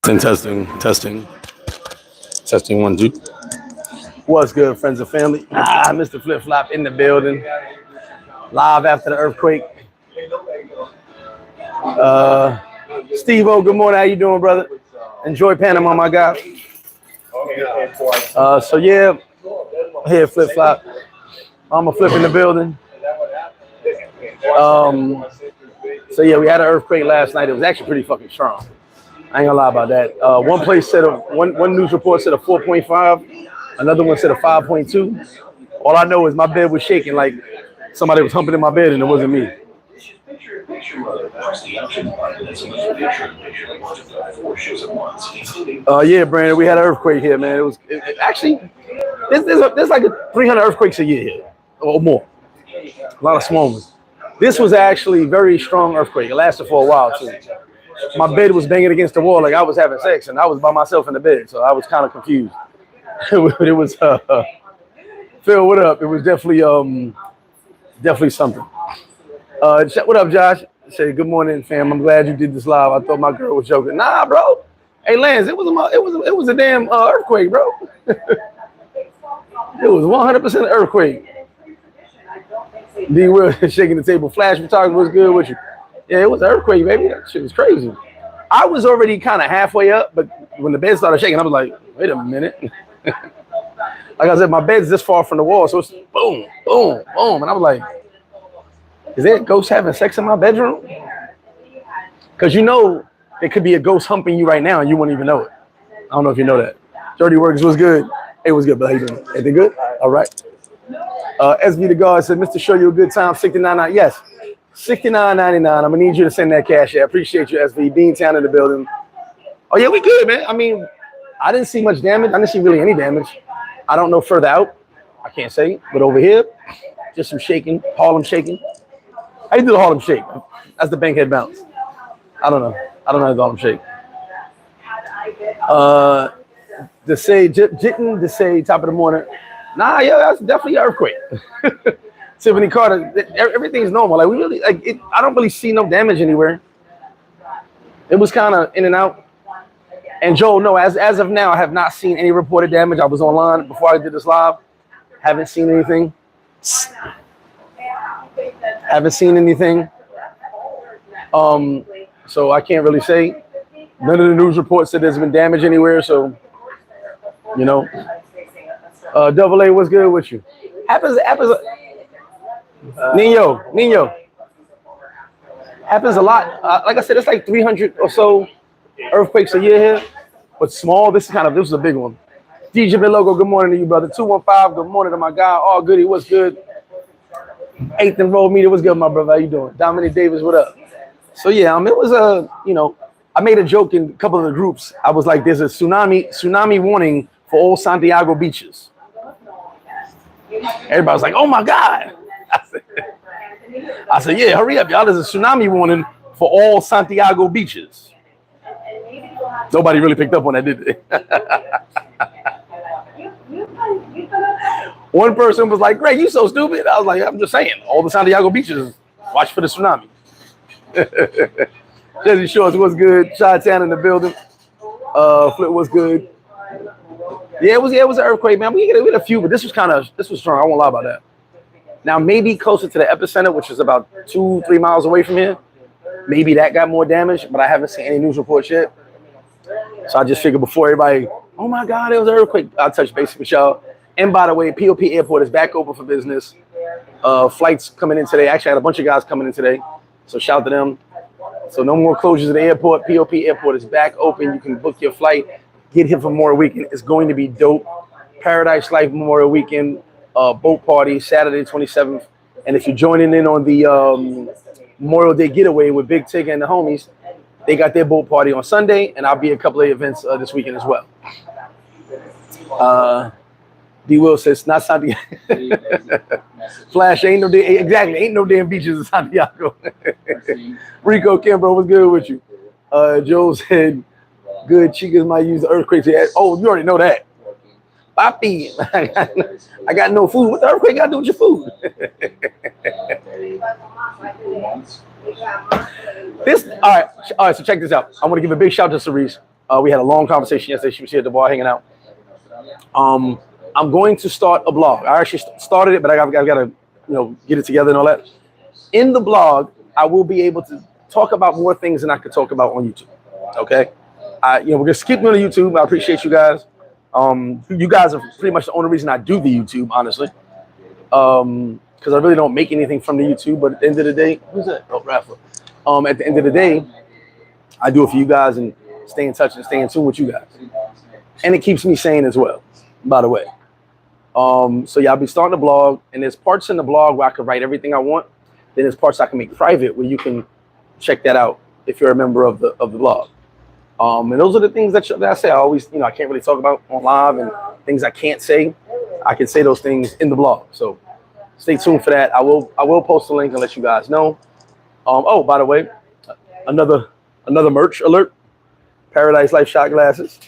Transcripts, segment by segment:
Testing. 1, 2. What's good, friends and family? MrFlipFlop in the building. Live after the earthquake. Steve-O, good morning. How you doing, brother? Enjoy Panama, my guy. So yeah, here FlipFlop. I'm a flip in the building. So yeah, we had an earthquake last night. It was actually pretty fucking strong. I ain't gonna lie about that. One place said one news report said a 4.5, another one said a 5.2. All I know is my bed was shaking like somebody was humping in my bed and it wasn't me. Yeah, Brandon, we had an earthquake here, man. It was actually there's like 300 earthquakes a year here or more. A lot of small ones. This was actually a very strong earthquake. It lasted for a while too. My bed was banging against the wall like I was having sex, and I was by myself in the bed, so I was kind of confused. It was Phil, what up? It was definitely something. What up, Josh? Say good morning, fam. I'm glad you did this live. I thought my girl was joking. Nah, bro. Hey, Lance, it was a damn earthquake, bro. It was 100% earthquake. D Will shaking the table. Flash photography was good with you. Yeah, it was an earthquake, baby. That shit was crazy. I was already kind of halfway up, but when the bed started shaking, I was like, wait a minute. Like I said, my bed's this far from the wall, so it's boom, boom, boom. And I was like, is there a ghost having sex in my bedroom? Because you know there could be a ghost humping you right now and you wouldn't even know it. I don't know if you know that. Dirty Works was good. It was good, but how you doing? Everything good? All right. SV the guard said, Mr. Show you a good time, $69.99. Yes, $69.99. I'm gonna need you to send that cash. I appreciate you, SV. Beantown in the building. Oh yeah, we good, man. I mean, I didn't see much damage. I didn't see really any damage. I don't know further out. I can't say, but over here, just some shaking. Harlem shaking. How you do the Harlem shake? That's the Bankhead bounce. I don't know. I don't know the Harlem shake. Jitten to say top of the morning. Nah, yeah, that's definitely an earthquake. Tiffany Carter, everything's normal. Like we really like it. I don't really see no damage anywhere. It was kind of in and out. And Joel, no, as of now, I have not seen any reported damage. I was online before I did this live. Haven't seen anything. So I can't really say. None of the news reports said there's been damage anywhere. So, you know. Double A, what's good with you? Happens. Nino. Happens a lot. Like I said, it's like 300 or so earthquakes a year here, but small. This is a big one. DJ Logo, good morning to you, brother. 215, good morning to my guy. All goody, what's good? 8th and Road Media, what's good, my brother? How you doing? Dominic Davis, what up? So yeah, it was I made a joke in a couple of the groups. I was like, there's a tsunami warning for all Santiago beaches. Everybody was like, oh my God. I said, yeah, hurry up, y'all. There's a tsunami warning for all Santiago beaches. Nobody really picked up on that, did they? One person was like, Greg, you so stupid. I was like, I'm just saying, all the Santiago beaches, watch for the tsunami. Jesse Shorts, what's good? Chi-Town in the building. Flip, what's good? Yeah, it was an earthquake, man. We had a few, but this was strong. I won't lie about that. Now, maybe closer to the epicenter, which is about 2-3 miles away from here. Maybe that got more damage, but I haven't seen any news reports yet. So I just figured before everybody, oh my God, it was an earthquake, I'll touch base with y'all. And by the way, POP Airport is back open for business. Flights coming in today. Actually, I had a bunch of guys coming in today. So shout to them. So no more closures at the airport. POP Airport is back open. You can book your flight. Get here for Memorial Weekend. It's going to be dope. Paradiselyfe Memorial Weekend boat party, Saturday 27th. And if you're joining in on the Memorial Day getaway with Big Tig and the homies, they got their boat party on Sunday, and I'll be at a couple of events this weekend as well. D. Will says, not Santiago. Flash, ain't no damn beaches in Santiago. Rico Kimbrough, what's good with you? Joe said, good chicas might use the earthquake to add. Oh, you already know that. Papi, I got no food. What the earthquake got to do with your food? All right, so check this out. I want to give a big shout to Cerise. We had a long conversation yesterday. She was here at the bar hanging out. I'm going to start a blog. I actually started it, but I've got to, get it together and all that. In the blog, I will be able to talk about more things than I could talk about on YouTube. Okay, we're gonna skip doing the YouTube. I appreciate you guys. You guys are pretty much the only reason I do the YouTube, honestly. Because I really don't make anything from the YouTube. But at the end of the day, who's that? Oh, Rafa. At the end of the day, I do it for you guys and stay in touch and stay in tune with you guys. And it keeps me sane as well, by the way. So yeah, I'll be starting a blog, and there's parts in the blog where I can write everything I want. Then there's parts I can make private where you can check that out if you're a member of the blog. And those are the things that I say. I always, I can't really talk about on live, and things I can't say. I can say those things in the blog. So stay tuned for that. I will post a link and let you guys know. Oh, by the way, another merch alert. Paradise Life shot glasses.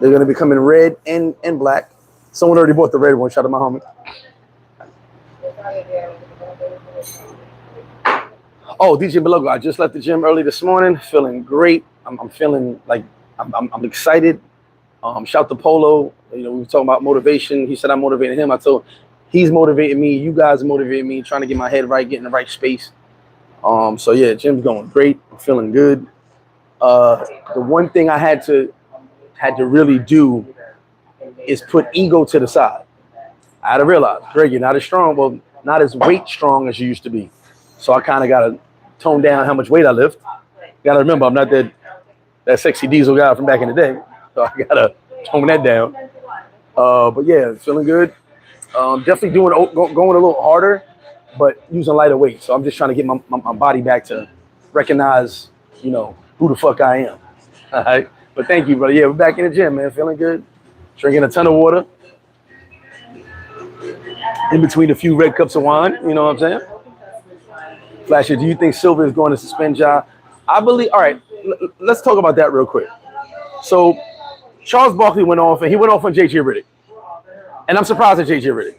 They're gonna be coming red and black. Someone already bought the red one. Shout out to my homie. Oh, DJ Belogo, I just left the gym early this morning. Feeling great. I'm feeling like I'm excited. Shout to Polo. We were talking about motivation. He said I motivated him. I told him he's motivating me. You guys motivated me. Trying to get my head right, get in the right space. So yeah, gym's going great. I'm feeling good. The one thing I had to really do is put ego to the side. I had to realize, Greg, you're not as strong, well, not as weight strong as you used to be. So I kind of got to tone down how much weight I lift. Got to remember, I'm not that sexy diesel guy from back in the day. So I got to tone that down. But yeah, feeling good. Definitely going a little harder, but using lighter weight. So I'm just trying to get my body back to recognize, who the fuck I am. All right. But thank you, brother. Yeah, we're back in the gym, man. Feeling good. Drinking a ton of water. In between a few red cups of wine. You know what I'm saying? Flasher, do you think Silva is going to suspend Ja? I believe. All right. Let's talk about that real quick. So Charles Barkley went off, and he went off on J.J. Redick. And I'm surprised at J.J. Redick.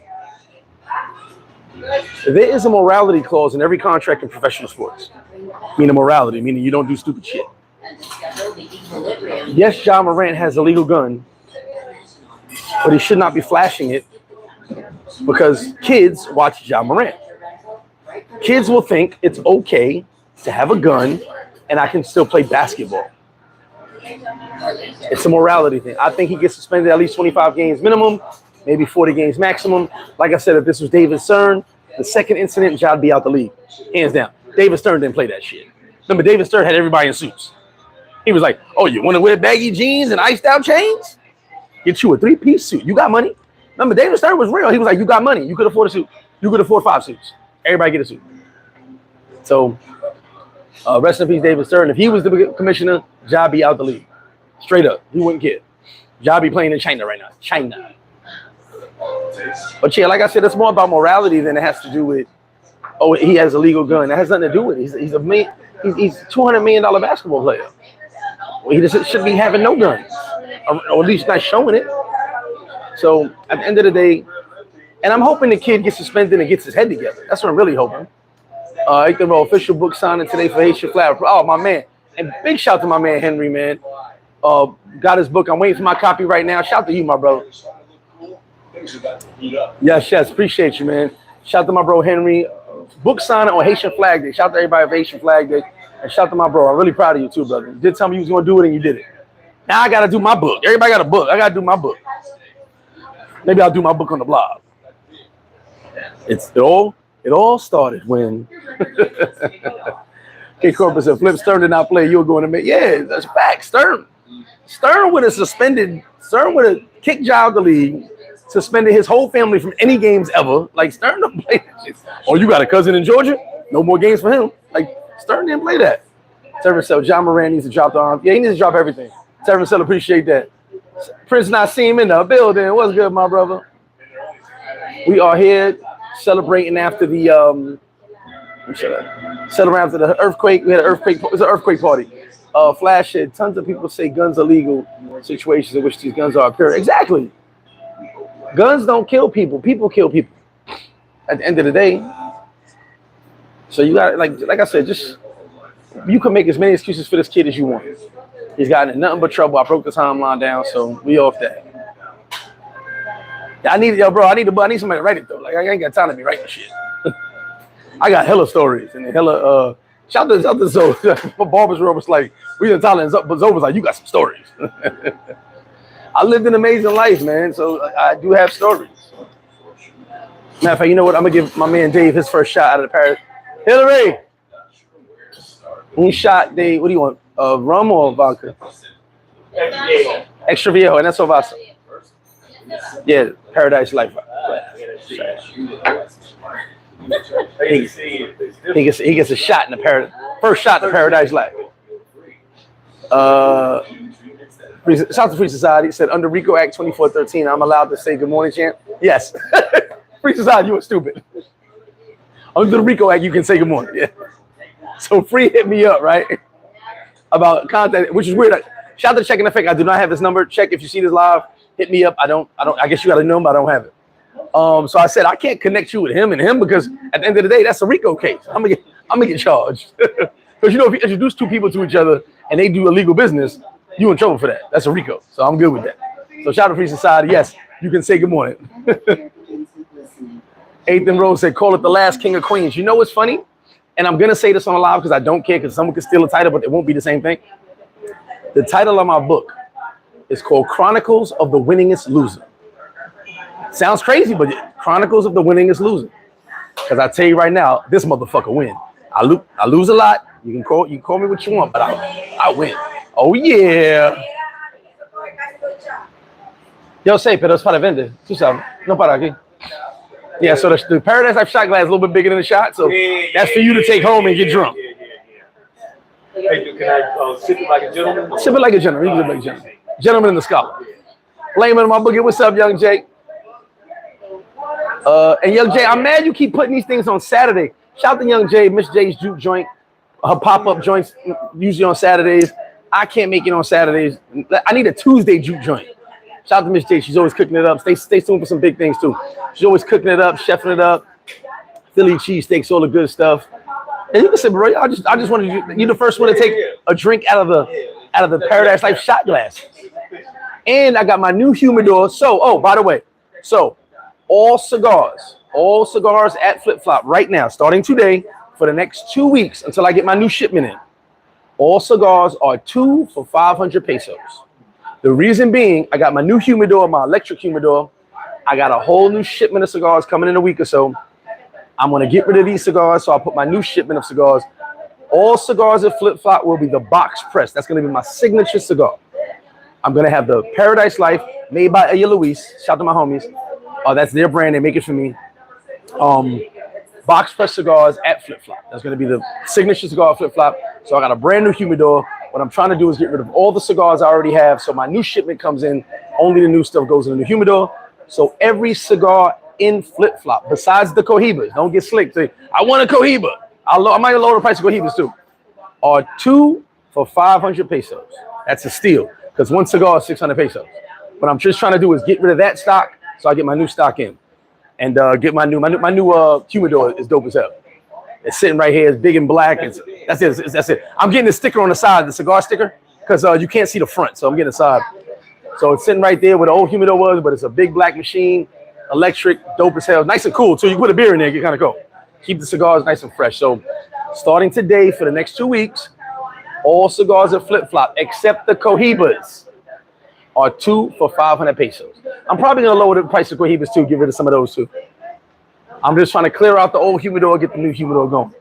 There is a morality clause in every contract in professional sports. Meaning morality, meaning you don't do stupid shit. Yes, Ja Morant has a legal gun, but he should not be flashing it because kids watch Ja Morant. Kids will think it's okay to have a gun and I can still play basketball. It's a morality thing. I think he gets suspended at least 25 games minimum, maybe 40 games maximum. Like I said, if this was David Stern, the second incident, Ja'd be out the league. Hands down. David Stern didn't play that shit. Remember, David Stern had everybody in suits. He was like, oh, you want to wear baggy jeans and iced out chains? Get you a 3-piece suit. You got money? Remember, David Stern was real. He was like, you got money. You could afford a suit. You could afford 5 suits. Everybody get a suit. So, rest in peace, David Stern. If he was the commissioner, Ja'd be out the league. Straight up. He wouldn't care. Ja'd be playing in China right now. China. But yeah, like I said, it's more about morality than it has to do with, oh, he has a legal gun. That has nothing to do with it. He's $200 million basketball player. Well, he just shouldn't be having no guns, or at least not showing it. So at the end of the day, and I'm hoping the kid gets suspended and gets his head together. That's what I'm really hoping. Official book signing today for Haitian Flower. Oh, my man. And big shout to my man, Henry, man. Got his book. I'm waiting for my copy right now. Shout to you, my brother. Yes. Appreciate you, man. Shout to my bro, Henry. Book signing on Haitian Flag Day. Shout to everybody for Haitian Flag Day. And shout to my bro. I'm really proud of you, too, brother. You did tell me you was going to do it, and you did it. Now I got to do my book. Everybody got a book. I got to do my book. Maybe I'll do my book on the blog. It all started when K. Corpus said, Flip, Stern did not play. You were going to make. Yeah, that's fact. Stern would have kicked Ja out of the league, suspended his whole family from any games ever. Like, Stern don't play that shit. Oh, you got a cousin in Georgia? No more games for him. Like, Stern didn't play that. Terrence said, Ja Morant needs to drop the arm. Yeah, he needs to drop everything. Terrence said, appreciate that. Prince Nassim in the building. What's good, my brother? We are here celebrating after the earthquake. We had an earthquake. It was an earthquake party. Flash said, tons of people say guns are legal. Situations in which these guns are occurring. Exactly. Guns don't kill people. People kill people. At the end of the day. So you got, like I said, just you can make as many excuses for this kid as you want. He's gotten in nothing but trouble. I broke the timeline down, so we off that. I need somebody to write it though. Like I ain't got time to be writing shit. I got hella stories and hella shout out to Zoe. My barber's room was like, we in Thailand, but Zoe was like, you got some stories. I lived an amazing life, man. So I do have stories. Matter of fact, you know what? I'm gonna give my man Dave his first shot out of the Paris. Hillary, one shot, Dave. What do you want? Rum or vodka? Extra viejo, and that's Ovasa. Yeah, Paradise Life. He gets a shot in the first shot in the Paradise Life. South Free Society said under RICO Act 2413, I'm allowed to say good morning chant. Yes. Free Society, you were stupid. Under the RICO Act, you can say good morning. Yeah. So Free hit me up, right? About contact, which is weird. Shout out to Check in Effect. I do not have his number. Check if you see this live. Hit me up. I guess you got to know him, but I don't have it. So I said I can't connect you with him and him because at the end of the day, that's a RICO case. I'm gonna get charged. Because you know, if you introduce two people to each other and they do illegal business, you in trouble for that. That's a RICO. So I'm good with that. So shout out to Free Society. Yes, you can say good morning. Eighth and Rose said, call it the last king of queens. You know what's funny? And I'm gonna say this on live because I don't care because someone can steal a title, but it won't be the same thing. The title of my book is called Chronicles of the Winningest Loser. Sounds crazy, but Chronicles of the Winningest Loser. Because I tell you right now, this motherfucker win. I lose a lot. You can call me what you want, but I win. Oh yeah. Yo sei, pero es para vender. Tú sabes, no para aquí. Yeah, so the Paradise Life shot glass is a little bit bigger than the shot, so that's for you to take home and get drunk. Hey, can I sip it like a gentleman? Sip it like a gentleman. You can sip it like a gentleman. Gentleman in the scholar. Layman in my boogie. What's up, Young Jake? And Young Jay, I'm mad you keep putting these things on Saturday. Shout out to Young Jay, Miss J's juke joint. Her pop-up joints usually on Saturdays. I can't make it on Saturdays. I need a Tuesday juke joint. Shout out to Miss J. She's always cooking it up. Stay tuned for some big things too. She's always cooking it up, chefing it up. Philly cheesesteaks, all the good stuff. And you can say, bro, I just wanted you the first one to take a drink out of the Paradise Life shot glass. And I got my new humidor. So, by the way, all cigars at FlipFlop right now, starting today for the next 2 weeks until I get my new shipment in. All cigars are 2 for 500 pesos. The reason being, I got my new humidor, my electric humidor. I got a whole new shipment of cigars coming in a week or so. I'm going to get rid of these cigars, so I'll put my new shipment of cigars. All cigars at FlipFlop will be the box press. That's going to be my signature cigar. I'm going to have the Paradise Life made by Aya Luis. Shout out to my homies. That's their brand. They make it for me. Box press cigars at FlipFlop. That's going to be the signature cigar at FlipFlop. So I got a brand new humidor. What I'm trying to do is get rid of all the cigars I already have. So my new shipment comes in. Only the new stuff goes in the new humidor. So every cigar in FlipFlop, besides the Cohibas, don't get slick. Say, I want a Cohiba. I might lower the price of Cohibas too. Are 2 for 500 pesos. That's a steal because one cigar is 600 pesos. What I'm just trying to do is get rid of that stock so I get my new stock in, and get my new humidor is dope as hell. It's sitting right here. It's big and black. That's it. I'm getting the sticker on the side, the cigar sticker, because you can't see the front, so I'm getting the side. So it's sitting right there where the old humidor was, but it's a big black machine, electric, dope as hell, nice and cool. So you put a beer in there, get kind of cool. Keep the cigars nice and fresh. So starting today for the next 2 weeks, all cigars at FlipFlop except the Cohibas are 2 for 500 pesos. I'm probably gonna lower the price of Cohibas too, get rid of some of those too. I'm just trying to clear out the old humidor, get the new humidor going.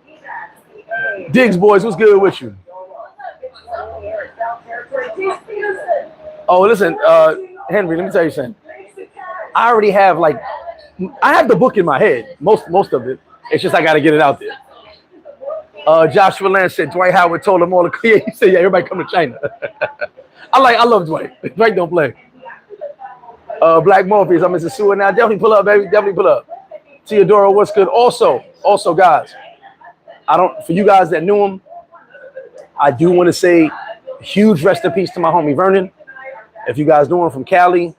Diggs boys, what's good with you? Oh, listen, Henry, let me tell you something. I already have I have the book in my head, most of it. It's just I got to get it out there. Joshua Lance said Dwight Howard told him all the clear. He said, yeah, everybody come to China. I love Dwight. Dwight don't play. Black Morpheus, I'm Mr. Sosua now. Definitely pull up, baby. Definitely pull up. Theodora, what's good? Also, guys, for you guys that knew him, I do want to say huge rest in peace to my homie Vernon. If you guys know him from Cali,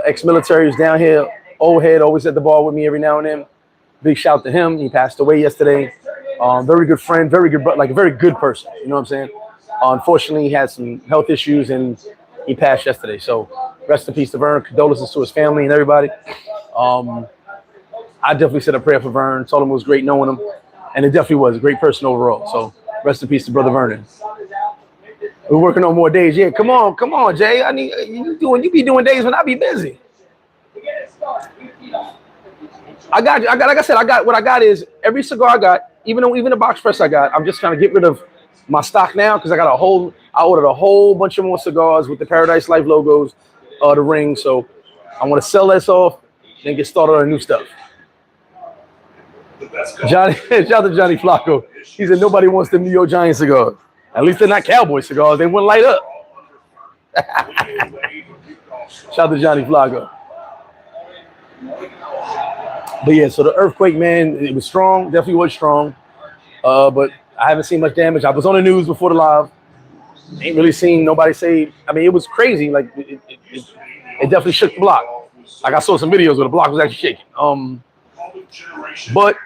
ex-military is down here. Old head, always at the bar with me every now and then. Big shout to him. He passed away yesterday. Very good friend, very good, like a very good person. You know what I'm saying? Unfortunately, he had some health issues and he passed yesterday. So rest in peace to Vern. Condolences to his family and everybody. I definitely said a prayer for Vern. Told him it was great knowing him, and it definitely was a great person overall. So rest in peace to brother Vernon. We're working on more days. Yeah, come on, Jay. I need you be doing days when I be busy. I got like I said, what I got is every cigar I got, even the box press I got, I'm just trying to get rid of my stock now because I ordered a whole bunch of more cigars with the Paradise Life logos, the ring. So I want to sell this off, then get started on new stuff. Johnny, shout out to Johnny Flacco. He said nobody wants them New York Giants cigars. At least they're not Cowboy cigars. They wouldn't light up. Shout out to Johnny Flacco. But yeah, so the earthquake, man, it was strong. Definitely was strong. But I haven't seen much damage. I was on the news before the live. Ain't really seen nobody say. I mean, it was crazy. Like it definitely shook the block. Like I saw some videos where the block was actually shaking. But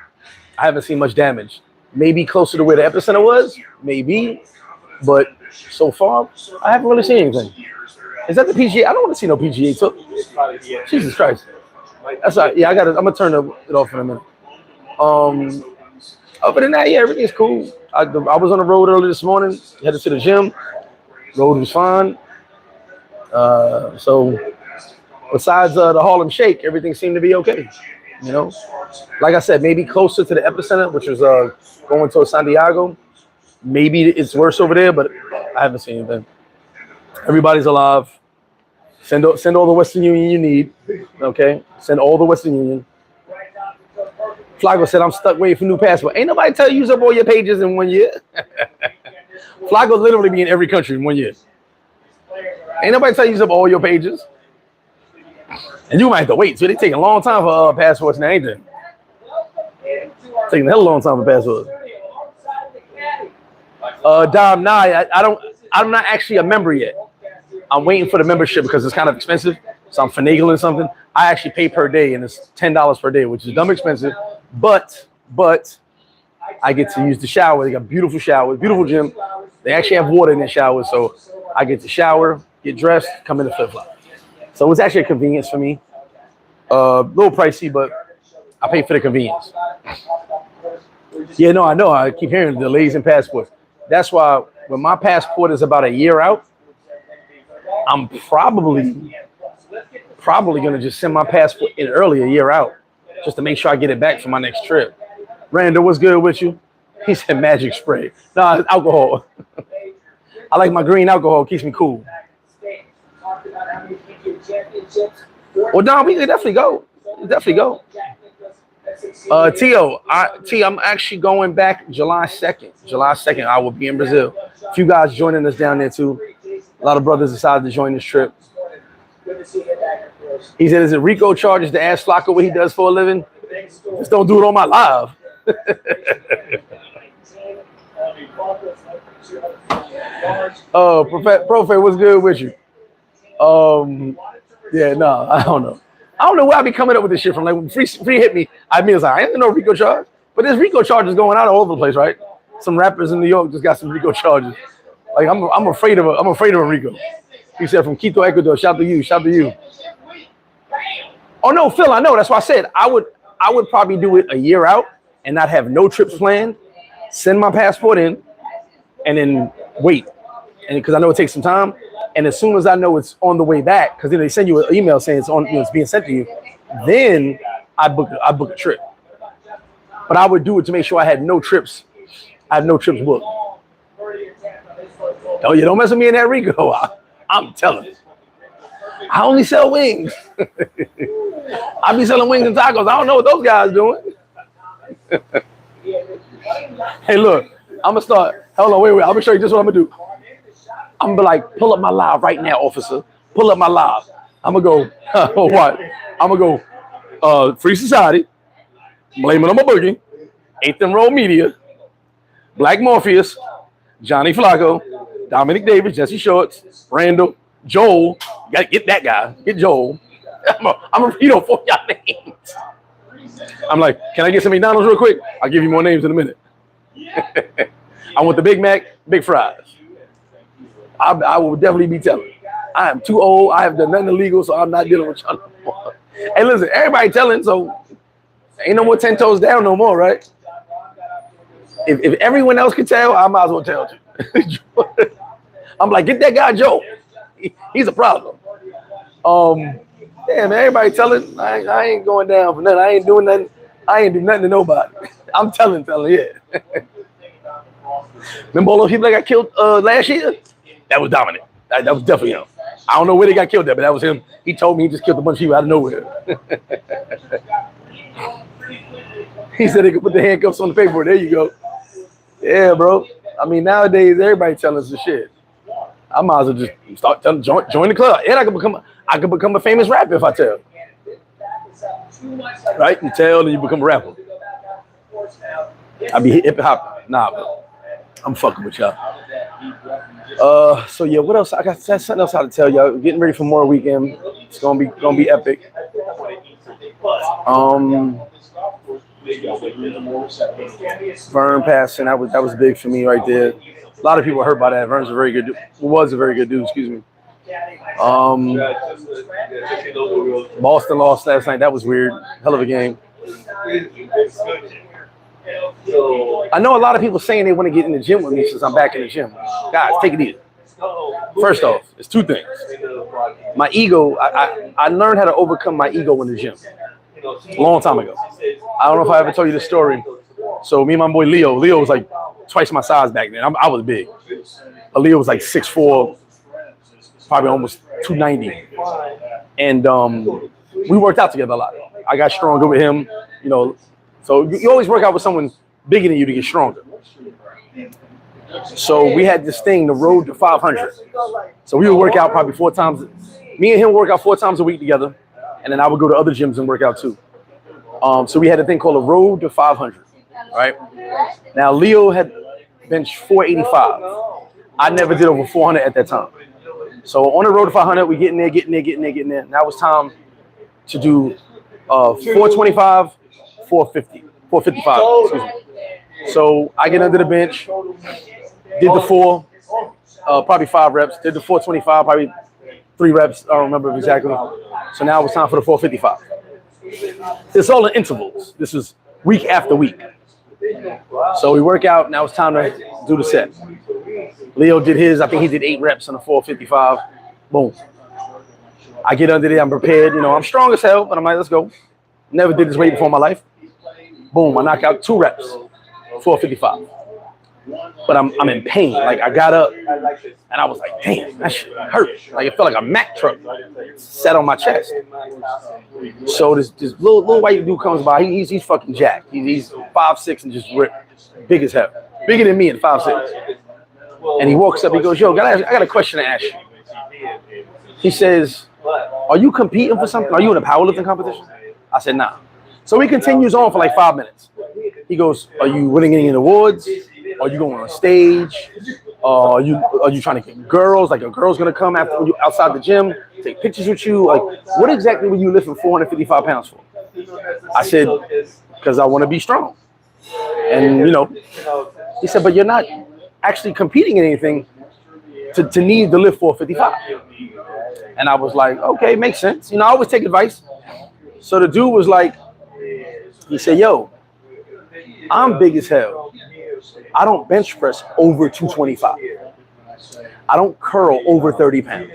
I haven't seen much damage. Maybe closer to where the epicenter was, maybe. But so far, I haven't really seen anything. Is that the PGA? I don't want to see no PGA. So, Jesus Christ. That's right. Yeah, I'm gonna turn it off in a minute. Other than that, yeah, everything's cool. I was on the road early this morning, headed to the gym. Road was fine. So besides the Harlem Shake, everything seemed to be okay. You know, like I said, maybe closer to the epicenter, which was going towards Santiago. Maybe it's worse over there, but I haven't seen anything. Everybody's alive. Send all the Western Union you need. Okay, send all the Western Union. Flago said, I'm stuck waiting for new passport. Ain't nobody tell you use up all your pages in 1 year. Flago literally be in every country in 1 year. Ain't nobody tell you use up all your pages. And you might have to wait. So they taking a long time for passports now, ain't they? Taking a hell of a long time for passports. Dom, nah, I'm not actually a member yet. I'm waiting for the membership because it's kind of expensive. So I'm finagling something. I actually pay per day, and it's $10 per day, which is dumb expensive. But I get to use the shower. They got beautiful showers, beautiful gym. They actually have water in the shower, so I get to shower, get dressed, come in the flip-flop. So it's actually a convenience for me. A little pricey, but I pay for the convenience. Yeah, no, I know. I keep hearing delays in passports. That's why when my passport is about a year out, I'm probably gonna just send my passport in early, a year out, just to make sure I get it back for my next trip. Randall, what's good with you? He said magic spray. No, it's alcohol. I like my green alcohol. It keeps me cool. Well, no, we can definitely go. Tio, I'm actually going back July 2nd. July 2nd, I will be in Brazil. A few guys joining us down there too. A lot of brothers decided to join this trip. He said, is it Rico charges to ask Flacco what he does for a living? Just don't do it on my live. Oh, Profe, what's good with you? Yeah, no, I don't know. I don't know where I be coming up with this shit from. Like when free hit me, I mean, I didn't know Rico charge, but there's Rico charges going out all over the place, right? Some rappers in New York just got some Rico charges. Like I'm afraid of a Rico. He said from Quito, Ecuador. Shout to you. Oh no, Phil, I know. That's why I said I would probably do it a year out and not have no trips planned. Send my passport in, and then wait, and because I know it takes some time. And as soon as I know it's on the way back, because then they send you an email saying it's being sent to you, then I book a trip. But I would do it to make sure I had no trips. I had no trips booked. Oh, you don't mess with me in that Rico. I'm telling you. I only sell wings. I be selling wings and tacos. I don't know what those guys doing. Hey, look, I'm gonna start. Hold on, wait. I'm gonna show you just what I'm gonna do. I'm gonna be like, pull up my live right now, officer. Pull up my live. I'm gonna go. What? I'm gonna go. Free Society. Blame it on my boogie. Eighth and Roll Media. Black Morpheus. Johnny Flacco. Dominic Davis. Jesse Shorts. Randall. Joel. You gotta get that guy. Get Joel. I'm a read for y'all names. I'm like, can I get some McDonald's real quick? I'll give you more names in a minute. I want the Big Mac, big fries. I will definitely be telling. I am too old. I have done nothing illegal, so I'm not dealing with y'all no more. Hey, listen, everybody telling, so ain't no more 10 toes down no more, right? If everyone else can tell, I might as well tell you. I'm like, get that guy Joe. He's a problem. Yeah, man, everybody telling. I ain't going down for nothing. I ain't doing nothing. I ain't do nothing to nobody. I'm telling, yeah. Remember all those people that got killed last year? That was Dominic. That was definitely him. I don't know where they got killed at, but that was him. He told me he just killed a bunch of people out of nowhere. He said they could put the handcuffs on the paperwork. There you go. Yeah, bro. I mean, nowadays everybody telling us the shit. I might as well just start telling, join the club, and I could become a famous rapper if I tell. Right? You tell, and you become a rapper. I be hip hop. Nah, bro. I'm fucking with y'all. So yeah, what else? I got something else to tell y'all. Getting ready for more weekend. It's gonna be epic. Vern passing, that was big for me right there. A lot of people were hurt by that. Vern's a very good dude. Was a very good dude, excuse me. Boston lost last night. That was weird. Hell of a game. I know a lot of people saying they want to get in the gym with me since I'm back in the gym. Guys, take it easy. First off, it's two things. My ego, I learned how to overcome my ego in the gym a long time ago. I don't know if I ever told you this story. So me and my boy Leo was like twice my size back then. I was big. But Leo was like 6'4", probably almost 290. And we worked out together a lot. I got stronger with him, you know. So you always work out with someone bigger than you to get stronger. So we had this thing, the road to 500. So we would work out probably 4 times. Me and him work out 4 times a week together. And then I would go to other gyms and work out too. So we had a thing called a road to 500, right? Now Leo had benched 485. I never did over 400 at that time. So on the road to 500, we getting there. Now it's time to do 425, 450, 455. Excuse me. So I get under the bench, did the 4, probably 5 reps. Did the 425, probably 3 reps. I don't remember exactly. So now it's time for the 455. It's all in intervals. This is week after week. So we work out. Now it's time to do the set. Leo did his. I think he did 8 reps on the 455. Boom. I get under there. I'm prepared. You know, I'm strong as hell, but I'm like, let's go. Never did this weight before in my life. Boom. I knock out 2 reps, 455. But I'm in pain. Like I got up and I was like, damn, that shit hurt. Like it felt like a Mack truck sat on my chest. So this little white dude comes by. He's fucking jacked. He's 5'6" and just big as hell. Bigger than me at 5'6". And he walks up. He goes, yo, I got a question to ask you. He says, are you competing for something? Are you in a powerlifting competition? I said, nah. So he continues on for like 5 minutes. He goes, are you winning any awards? Are you going on stage? Are you trying to get girls? Like a girl's gonna come after you outside the gym, take pictures with you? Like, what exactly were you lifting 455 pounds for? I said, because I want to be strong. And you know, he said, but you're not actually competing in anything to need to lift 455. And I was like, okay, makes sense. You know, I always take advice. So the dude was like, he said, yo, I'm big as hell. I don't bench press over 225. I don't curl over 30 pounds.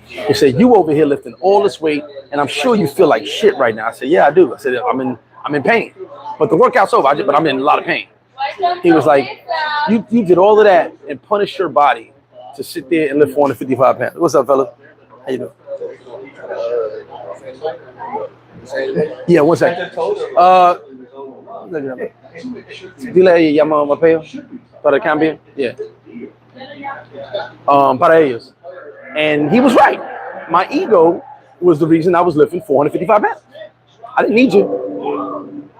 He said, you over here lifting all this weight, and I'm sure you feel like shit right now. I said, yeah, I do. I said, I'm in pain. But the workout's over, but I'm in a lot of pain. He was like, you did all of that and punish your body to sit there and lift 455 pounds. What's up, fella? How you doing? Yeah, 1 second. Dile ahí, llama a Mapeo para el cambio. Yeah. Para ellos. And he was right. My ego was the reason I was lifting 455 pounds. I didn't need you.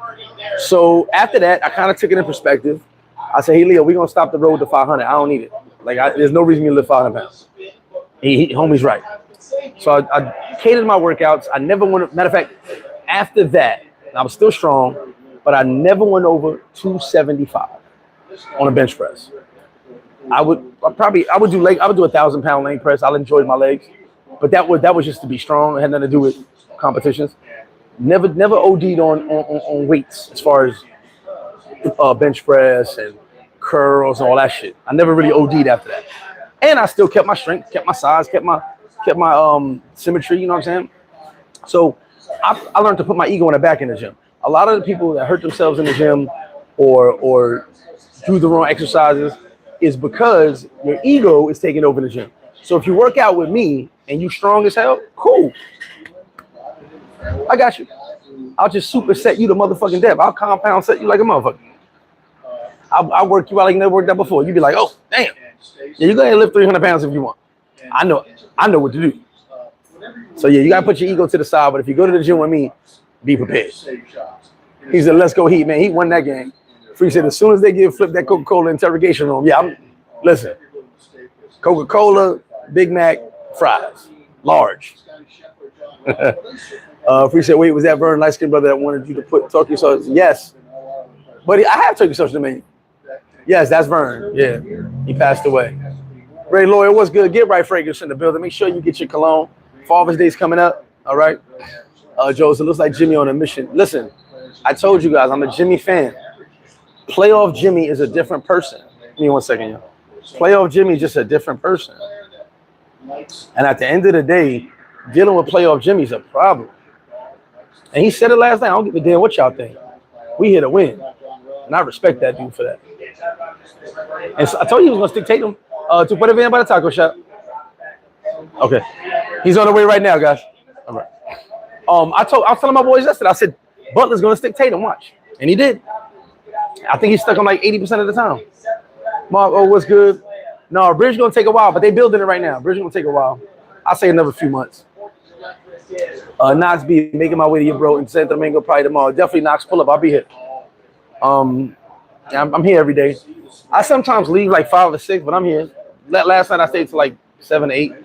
So after that, I kind of took it in perspective. I said, hey, Leo, we're going to stop the road to 500. I don't need it. Like, there's no reason me to lift 500 pounds. Homie's right. So I catered my workouts. I never went, matter of fact, after that, I was still strong, but I never went over 275 on a bench press. I would do 1,000-pound leg press. I enjoyed my legs, but that was just to be strong. It had nothing to do with competitions. Never OD'd on weights as far as bench press and curls and all that shit. I never really OD'd after that, and I still kept my strength, kept my size, kept my symmetry. You know what I'm saying? So I learned to put my ego in the back in the gym. A lot of the people that hurt themselves in the gym or do the wrong exercises is because your ego is taking over the gym. So if you work out with me and you strong as hell, cool. I got you. I'll just superset you to motherfucking death. I'll compound set you like a motherfucker. I'll work you out like you never worked out before. You'd be like, oh, damn. Yeah, you go ahead and lift 300 pounds if you want. I know what to do. So yeah, you gotta put your ego to the side, but if you go to the gym with me, be prepared. He said, let's go Heat, man. He won that game. Free said, as soon as they give Flip that Coca-Cola interrogation room, yeah, listen. Coca-Cola, Big Mac, fries, large. Free said, wait, was that Vern, light-skinned brother that wanted you to talk to yourself? Yes. But I have Turkey social domain. Yes, that's Vern. Yeah, he passed away. Ray Lawyer, what's good? Get right fragrance in the building. Make sure you get your cologne. Father's Day's coming up. All right. Joe, so it looks like Jimmy on a mission. Listen, I told you guys, I'm a Jimmy fan. Playoff Jimmy is a different person. Give me 1 second, yo. Playoff Jimmy is just a different person. And at the end of the day, dealing with Playoff Jimmy is a problem. And he said it last night. I don't give a damn what y'all think. We here to win. And I respect that dude for that. And so I told you he was going to stick Tatum to Puerto by the taco shop. Okay. He's on the way right now, guys. All right. I was telling my boys yesterday, I said, Butler's going to stick Tatum, watch. And he did. I think he's stuck on like 80% of the time. Mark, oh, what's good? No, Bridge going to take a while, but they building it right now. Bridge going to take a while. I'll say another few months. Knox be making my way to your bro in Santo Domingo probably tomorrow. Definitely Knox, pull up. I'll be here. Yeah, I'm here every day. I sometimes leave like 5 or 6, but I'm here. Last night I stayed till like 7 or 8. It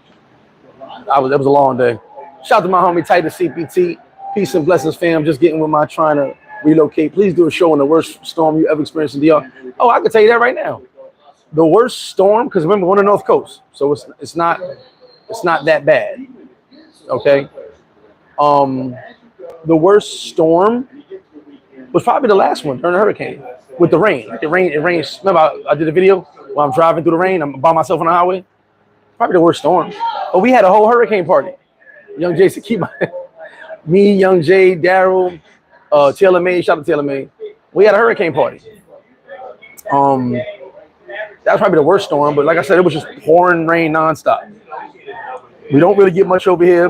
was a long day. Shout out to my homie Titus CPT. Peace and blessings, fam. Just getting with my trying to relocate. Please do a show on the worst storm you ever experienced in DR. Oh, I can tell you that right now. The worst storm, because remember, we're on the North Coast, so it's not that bad. Okay. The worst storm was probably the last one during the hurricane with the rain. It rains. Remember, I did a video while I'm driving through the rain. I'm by myself on the highway. Probably the worst storm. But we had a whole hurricane party. Young Jay said, keep me, Young Jay, Daryl, Taylor May. Shout out to Taylor May. We had a hurricane party. That was probably the worst storm. But like I said, it was just pouring rain nonstop. We don't really get much over here.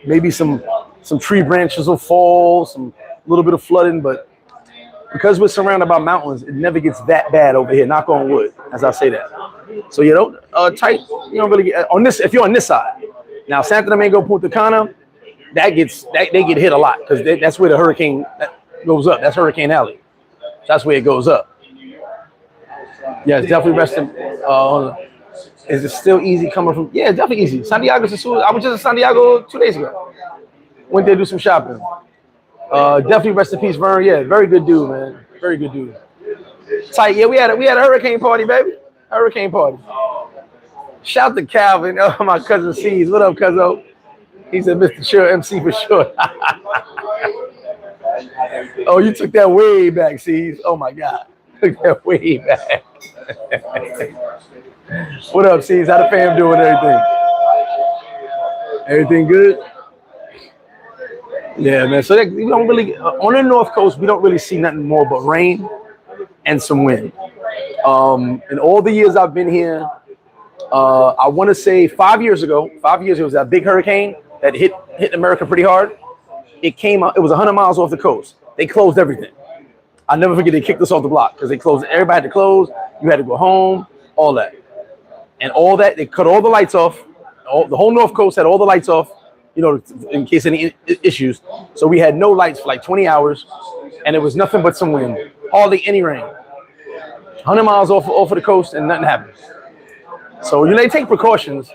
Maybe some tree branches will fall, some little bit of flooding, but because we're surrounded by mountains, it never gets that bad over here. Knock on wood, as I say that. So you don't you don't really get on this if you're on this side. Now Santo Domingo, Punta, Cana, they get hit a lot because that's where the hurricane goes up. That's Hurricane Alley. That's where it goes up. Yeah, it's definitely resting. Is it still easy coming from? Yeah, it's definitely easy. Santiago, Sosua. I was just in Santiago 2 days ago. Went there to do some shopping. Definitely rest in peace, Vern. Yeah, very good dude, man. Very good dude. Tight. Yeah, we had a hurricane party, baby. Hurricane party. Shout to Calvin. Oh, my cousin C's. What up, cuzzo? He said, Mr. Chill MC for sure. Oh, you took that way back, C's. Oh my God. Took that way back. What up, C's? How the fam doing? Everything? Everything good? Yeah, man. So we don't really on the North Coast. We don't really see nothing more but rain and some wind. In all the years I've been here, I want to say 5 years ago. 5 years, it was that big hurricane that hit America pretty hard. It came out. It was 100 miles off the coast. They closed everything. I'll never forget. They kicked us off the block because they closed. Everybody had to close. You had to go home. All that. And all that, they cut all the lights off. The whole North Coast had all the lights off, you know, in case any issues. So we had no lights for like 20 hours, and it was nothing but some wind. Hardly any rain. 100 miles off of the coast, and nothing happened. So, you know, they take precautions,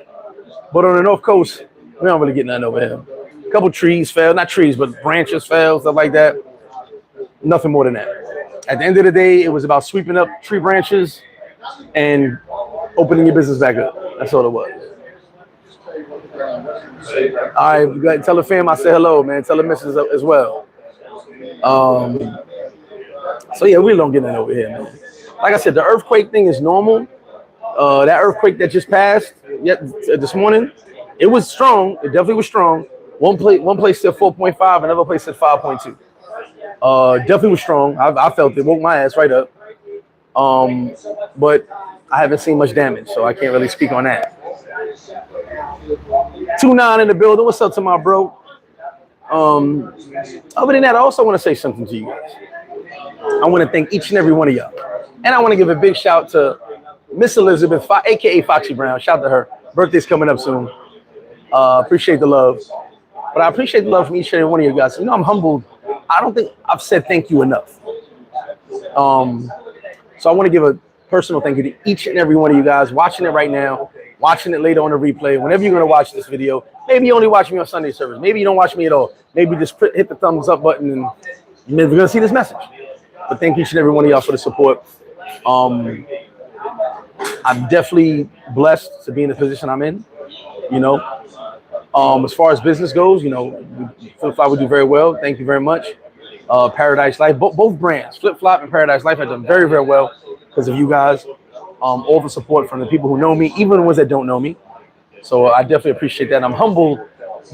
but on the North Coast, we don't really get nothing over here. A couple trees fell, not trees, but branches fell, stuff like that. Nothing more than that. At the end of the day, it was about sweeping up tree branches and opening your business back up. That's all it was. All right, you got tell the fam I say hello, man. Tell the missus as well. So yeah, we don't get in over here, man. Like I said, the earthquake thing is normal. That earthquake that just passed this morning, it was strong. It definitely was strong. One place said 4.5, another place said 5.2. Definitely was strong. I felt it, woke my ass right up. But I haven't seen much damage, so I can't really speak on that. 29 in the building. What's up to my bro? Other than that, I also want to say something to you guys. I want to thank each and every one of y'all. And I want to give a big shout to Miss Elizabeth, a.k.a. Foxy Brown. Shout out to her. Birthday's coming up soon. Appreciate the love. But I appreciate the love from each and every one of you guys. You know, I'm humbled. I don't think I've said thank you enough. So I want to give a personal thank you to each and every one of you guys watching it right now, watching it later on the replay. Whenever you're going to watch this video, maybe you only watch me on Sunday service. Maybe you don't watch me at all. Maybe just hit the thumbs up button and you're never going to see this message. But thank each and every one of y'all for the support. I'm definitely blessed to be in the position I'm in, you know. As far as business goes, you know, FlipFlop would do very well. Thank you very much. Paradiselyfe, both brands, FlipFlop and Paradiselyfe, have done very, very well because of you guys. All the support from the people who know me, even the ones that don't know me. So I definitely appreciate that. I'm humbled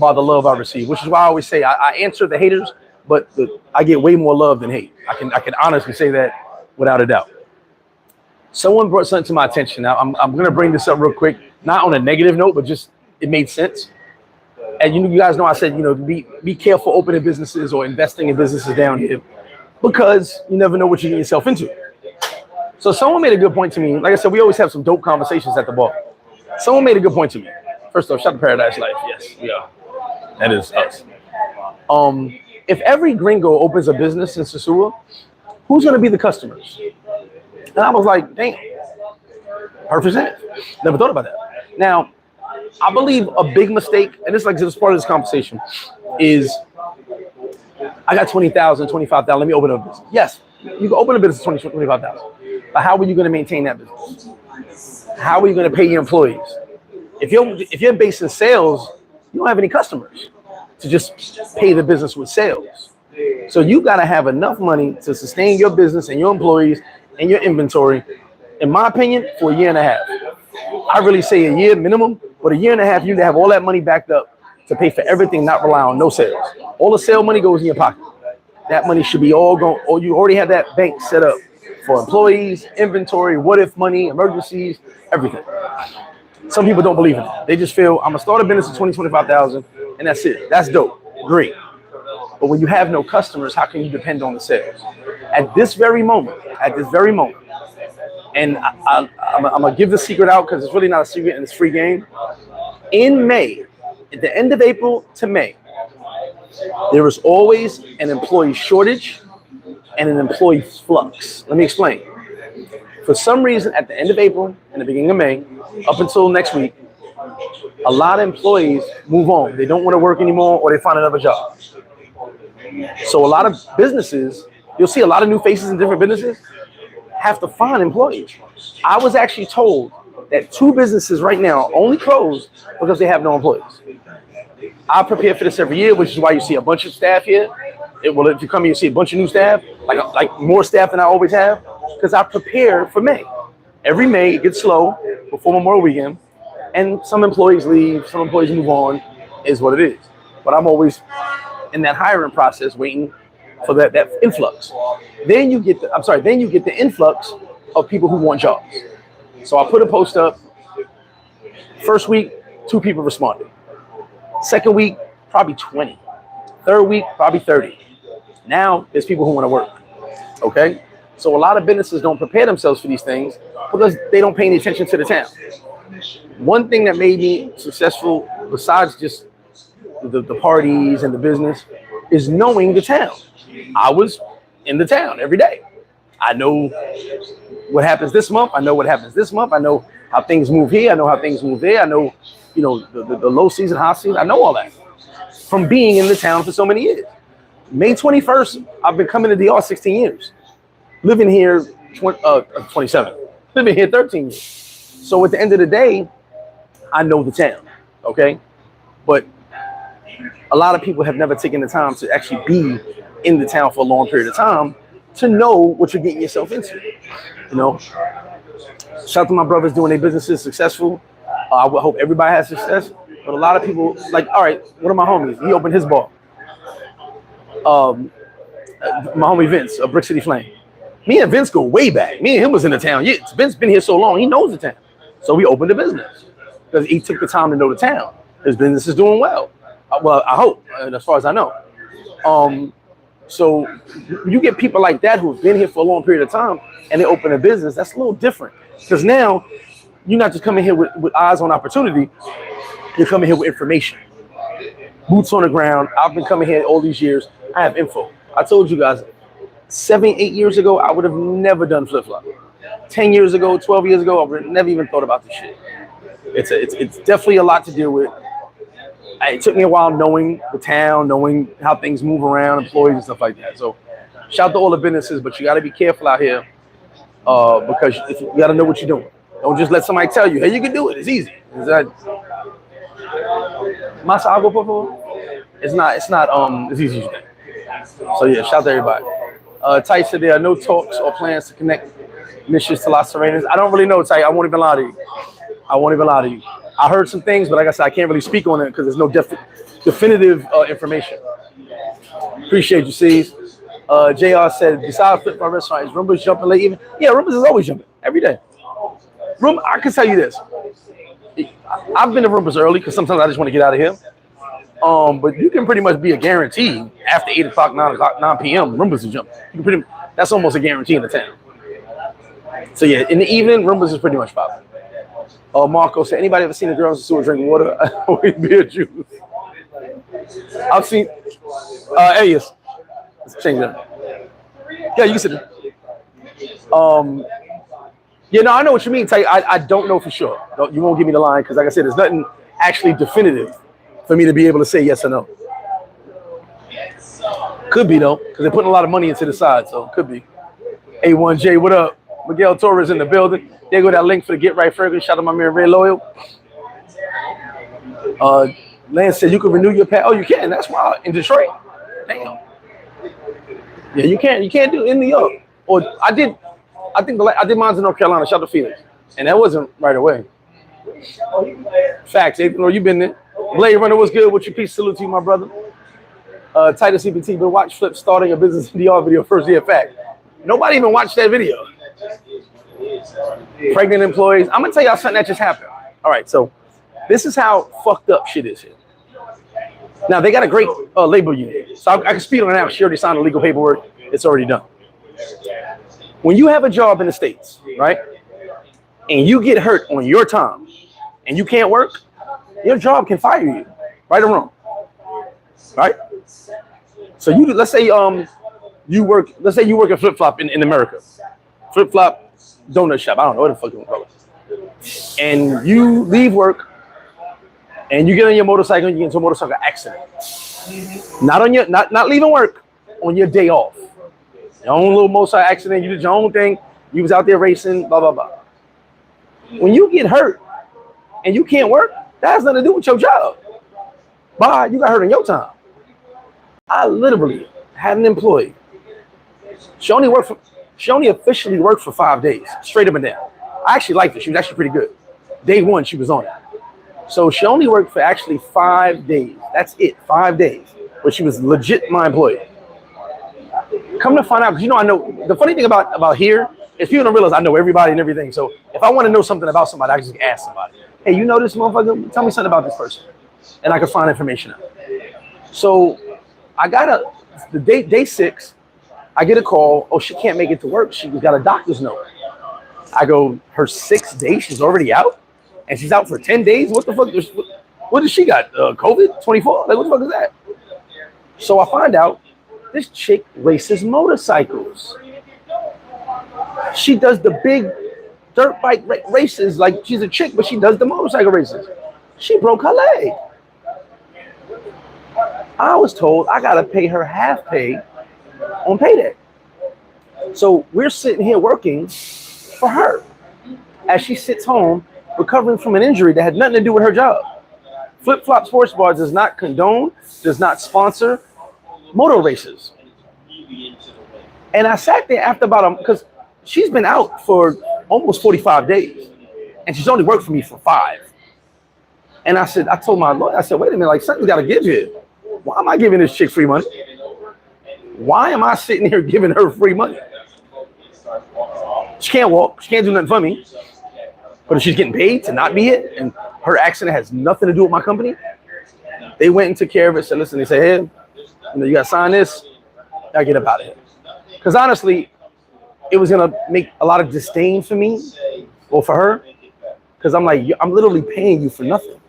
by the love I receive, which is why I always say I answer the haters, but I get way more love than hate. I can honestly say that without a doubt. Someone brought something to my attention. Now I'm going to bring this up real quick, not on a negative note, but just it made sense. And you guys know I said, you know, be careful opening businesses or investing in businesses down here because you never know what you get yourself into. So someone made a good point to me. Like I said, we always have some dope conversations at the bar. Someone made a good point to me. First off, shout out to Paradiselyfe. Yes, we are. That is us. If every gringo opens a business in Sosua, who's going to be the customers? And I was like, damn, perfect sense. Never thought about that. Now, I believe a big mistake, and this is part of this conversation, is I got 20,000, 25,000. Let me open up a business. Yes, you can open a business for 20,000, 25,000. But how are you going to maintain that business? How are you going to pay your employees? If you're based in sales, you don't have any customers to just pay the business with sales. So you got to have enough money to sustain your business and your employees and your inventory, in my opinion, for a year and a half. I really say a year minimum, but a year and a half, you need to have all that money backed up to pay for everything, not rely on no sales. All the sale money goes in your pocket. That money should be all going, or you already have that bank set up for employees, inventory, what if money, emergencies, everything. Some people don't believe in it. They just feel, I'm going to start a business of 20,000, 25,000, and that's it. That's dope. Great. But when you have no customers, how can you depend on the sales? At this very moment, and I'm going to give the secret out because it's really not a secret and it's free game. In May, at the end of April to May, there is always an employee shortage and an employee flux. Let me explain. For some reason, at the end of April and the beginning of May, up until next week, a lot of employees move on. They don't want to work anymore or they find another job. So a lot of businesses, you'll see a lot of new faces in different businesses, have to find employees. I was actually told that 2 businesses right now only closed because they have no employees. I prepare for this every year, which is why you see a bunch of staff here. If you come here, you see a bunch of new staff, like more staff than I always have, because I prepare for May. Every May, it gets slow before Memorial Weekend, and some employees leave, some employees move on, is what it is. But I'm always in that hiring process waiting for that influx. Then you get the influx of people who want jobs. So I put a post up. First week, 2 people responded. Second week, probably 20. Third week, probably 30. Now there's people who want to work. Okay? So a lot of businesses don't prepare themselves for these things because they don't pay any attention to the town. One thing that made me successful, besides just the parties and the business, is knowing the town. I was in the town every day. I know what happens this month. I know what happens this month. I know how things move here. I know how things move there. I know, the low season, high season. I know all that from being in the town for so many years. May 21st, I've been coming to DR 16 years. Living here 27. Living here 13 years. So at the end of the day, I know the town, okay? But a lot of people have never taken the time to actually be in the town for a long period of time to know what you're getting yourself into, you know? Shout out to my brothers doing their businesses successful. I would hope everybody has success. But a lot of people, like, all right, one of my homies, he opened his bar. My homie Vince of Brick City Flame. Me and Vince go way back. Me and him was in the town. Yeah, Vince been here so long, he knows the town. So we opened a business because he took the time to know the town. His business is doing well. Well, I hope, as far as I know. So you get people like that who've been here for a long period of time and they open a business, that's a little different. Because now you're not just coming here with eyes on opportunity, you're coming here with information. Boots on the ground. I've been coming here all these years. I have info. I told you guys, 7, 8 years ago, I would have never done flip-flop. 10 years ago, 12 years ago, I would have never even thought about this shit. It's definitely a lot to deal with. It took me a while knowing the town, knowing how things move around, employees and stuff like that. So shout out to all the businesses, but you got to be careful out here because you got to know what you're doing. Don't just let somebody tell you, hey, you can do it. It's easy. Masa agua, por favor? It's not as easy as you think. So yeah, shout out to everybody. Ty said there are no talks or plans to connect missions to Las Serenas. I don't really know, Ty. I won't even lie to you. I heard some things, but like I said, I can't really speak on it because there's no definitive information. Appreciate you, C's. JR said, besides flip-flop restaurant, is Rumba's jumping late even? Yeah, Rumba's is always jumping, every day. I can tell you this. I've been to Rumba's early because sometimes I just want to get out of here. But you can pretty much be a guarantee after 8 o'clock, 9 o'clock, 9 p.m., Rumba's is jumping. That's almost a guarantee in the town. So yeah, in the evening, Rumba's is pretty much popping. Marco said, anybody ever seen a girl in Sosua drinking water? Always beer juice. I've seen, Elias. Let's change that. Yeah, you can sit there. Yeah, no, I know what you mean, Tay. I don't know for sure. No, you won't give me the line because, like I said, there's nothing actually definitive for me to be able to say yes or no. Could be, though, because they're putting a lot of money into the side, so it could be. A1J, what up? Miguel Torres in the building. There go that link for the Get Right Fragrance. Shout out to my man Ray Loyal. Lance said you can renew your pass. Oh, you can. That's wild. In Detroit. Damn. Yeah, you can't. You can't do it in New York. Or I did mine in North Carolina. Shout out to Felix. And that wasn't right away. Facts. You've been there. Blade Runner was good. What's your peace? Salute to you, my brother. Titus CPT, but watch Flip starting a business DR video first year. Fact. Nobody even watched that video. Pregnant employees. I'm gonna tell y'all something that just happened. All right, so this is how fucked up shit is here. Now they got a great labor union, so I can speed on it now. She already signed the legal paperwork. It's already done. When you have a job in the States, right, and you get hurt on your time, and you can't work, your job can fire you, right or wrong, right? So let's say you work at Flip-Flop in America, Flip-Flop donut shop. I don't know what the fuck you want to call it. And you leave work, and you get on your motorcycle, and you get into a motorcycle accident. Not leaving work, on your day off. Your own little motorcycle accident. You did your own thing. You was out there racing. Blah blah blah. When you get hurt, and you can't work, that has nothing to do with your job. Bye. You got hurt in your time. I literally had an employee. She only officially worked for 5 days, straight up and down. I actually liked her. She was actually pretty good. Day one, she was on it. So she only worked for actually 5 days. That's it, 5 days. But she was legit my employee. Come to find out, because I know, the funny thing about here is people don't realize I know everybody and everything. So if I want to know something about somebody, I can just ask somebody. Hey, you know this motherfucker? Tell me something about this person. And I can find information out. So I got the day 6, I get a call. Oh, she can't make it to work. She's got a doctor's note. I go, her 6th day, she's already out? And she's out for 10 days? What the fuck? What does she got? COVID? 24? Like, what the fuck is that? So I find out this chick races motorcycles. She does the big dirt bike races. Like, she's a chick, but she does the motorcycle races. She broke her leg. I was told I got to pay her half pay on payday. So we're sitting here working for her as she sits home recovering from an injury that had nothing to do with her job. FlipFlop Sports Bar does not condone, does not sponsor motor races. And I sat there after about because she's been out for almost 45 days, and she's only worked for me for 5. And I told my lawyer, I said, wait a minute, like something's got to give here. Why am I giving this chick free money? Why am I sitting here giving her free money? She can't walk. She can't do nothing for me. But if she's getting paid to not be it, and her accident has nothing to do with my company, they went and took care of it. Said, listen, they said, hey, you got to sign this. I get up out of here. Because honestly, it was going to make a lot of disdain for me or for her. Because I'm like, I'm literally paying you for nothing.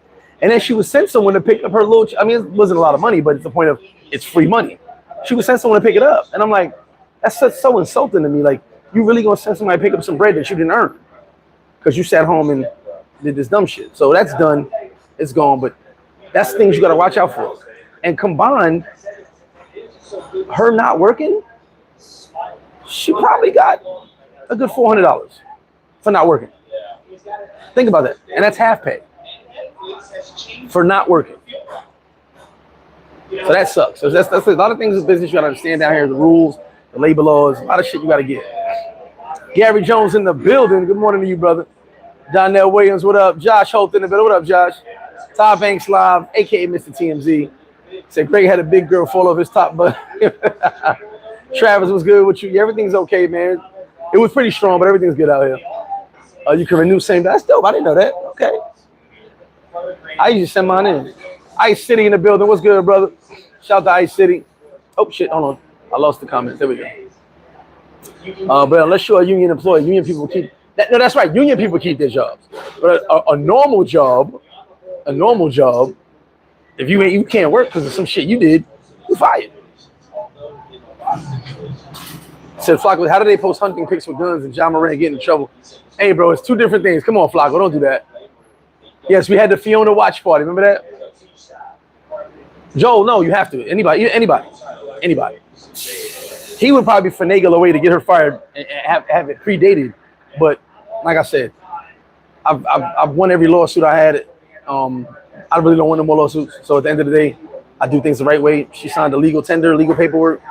And then she would send someone to pick up her little, I mean, it wasn't a lot of money, but it's the point of it's free money. She would send someone to pick it up. And I'm like, that's so insulting to me. Like, you really going to send somebody to pick up some bread that you didn't earn because you sat home and did this dumb shit. So that's done. It's gone. But that's things you got to watch out for. And combined, her not working, she probably got a good $400 for not working. Think about that. And that's half pay for not working. So that sucks. So that's a lot of things in business you got to understand down here. The rules, the labor laws, a lot of shit you got to get. Gary Jones in the building. Good morning to you, brother. Donnell Williams, what up? Josh Holt in the building. What up, Josh? Todd Banks Live, a.k.a. Mr. TMZ. Said Greg had a big girl fall off his top butt. Travis was good with you. Yeah, everything's okay, man. It was pretty strong, but everything's good out here. You can renew same day. That's dope. I didn't know that. Okay. I usually send mine in. Ice City in the building. What's good, brother? Shout out to Ice City. Oh, shit. Hold on. I lost the comment. There we go. But unless you're a union employee, union people keep... No, that's right. Union people keep their jobs. But a normal job, if you can't work because of some shit you did, you're fired. Said Flacco, how do they post hunting pics with guns and John Moran getting in trouble? Hey, bro, it's 2 different things. Come on, Flacco, don't do that. Yes, we had the Fiona watch party. Remember that? Joel, no, you have to. Anybody. He would probably finagle a way to get her fired and have it predated. But like I said, I've won every lawsuit I had. I really don't want no more lawsuits. So at the end of the day, I do things the right way. She signed a legal tender, legal paperwork.